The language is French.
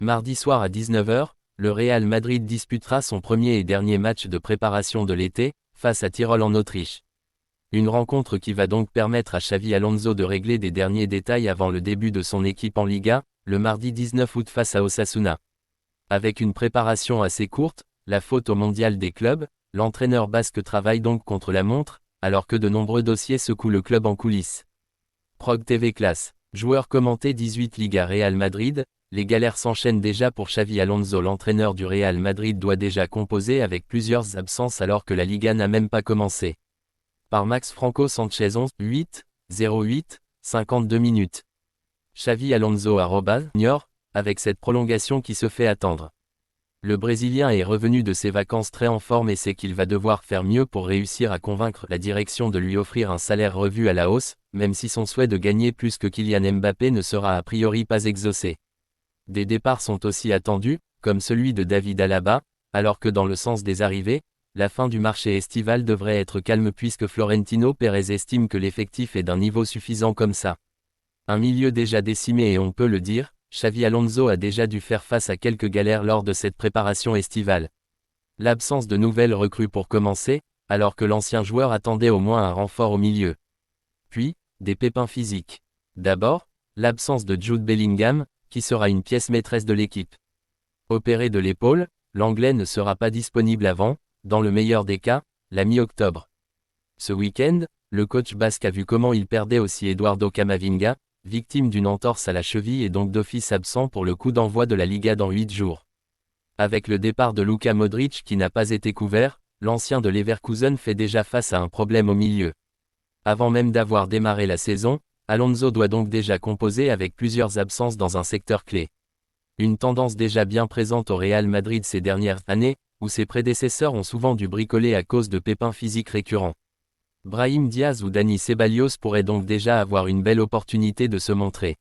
Mardi soir à 19 h, le Real Madrid disputera son premier et dernier match de préparation de l'été, face à Tyrol en Autriche. Une rencontre qui va donc permettre à Xavi Alonso de régler des derniers détails avant le début de son équipe en Liga, le mardi 19 août face à Osasuna. Avec une préparation assez courte, la faute au mondial des clubs, l'entraîneur basque travaille donc contre la montre, alors que de nombreux dossiers secouent le club en coulisses. Prog TV Classe. Joueur commenté 18 Liga Real Madrid, les galères s'enchaînent déjà pour Xavi Alonso. L'entraîneur du Real Madrid doit déjà composer avec plusieurs absences alors que la Liga n'a même pas commencé. Par Max Franco Sanchez 11, 8, 08, 52 minutes. Xavi Alonso @Niort, avec cette prolongation qui se fait attendre. Le Brésilien est revenu de ses vacances très en forme et sait qu'il va devoir faire mieux pour réussir à convaincre la direction de lui offrir un salaire revu à la hausse, même si son souhait de gagner plus que Kylian Mbappé ne sera a priori pas exaucé. Des départs sont aussi attendus, comme celui de David Alaba, alors que dans le sens des arrivées, la fin du marché estival devrait être calme puisque Florentino Pérez estime que l'effectif est d'un niveau suffisant comme ça. Un milieu déjà décimé et on peut le dire, Xavi Alonso a déjà dû faire face à quelques galères lors de cette préparation estivale. L'absence de nouvelles recrues pour commencer, alors que l'ancien joueur attendait au moins un renfort au milieu. Puis, des pépins physiques. D'abord, l'absence de Jude Bellingham, qui sera une pièce maîtresse de l'équipe. Opéré de l'épaule, l'Anglais ne sera pas disponible avant, dans le meilleur des cas, la mi-octobre. Ce week-end, le coach basque a vu comment il perdait aussi Eduardo Camavinga, victime d'une entorse à la cheville et donc d'office absent pour le coup d'envoi de la Liga dans 8 jours. Avec le départ de Luka Modric qui n'a pas été couvert, l'ancien de Leverkusen fait déjà face à un problème au milieu. Avant même d'avoir démarré la saison, Alonso doit donc déjà composer avec plusieurs absences dans un secteur clé. Une tendance déjà bien présente au Real Madrid ces dernières années, où ses prédécesseurs ont souvent dû bricoler à cause de pépins physiques récurrents. Brahim Diaz ou Dani Ceballos pourraient donc déjà avoir une belle opportunité de se montrer.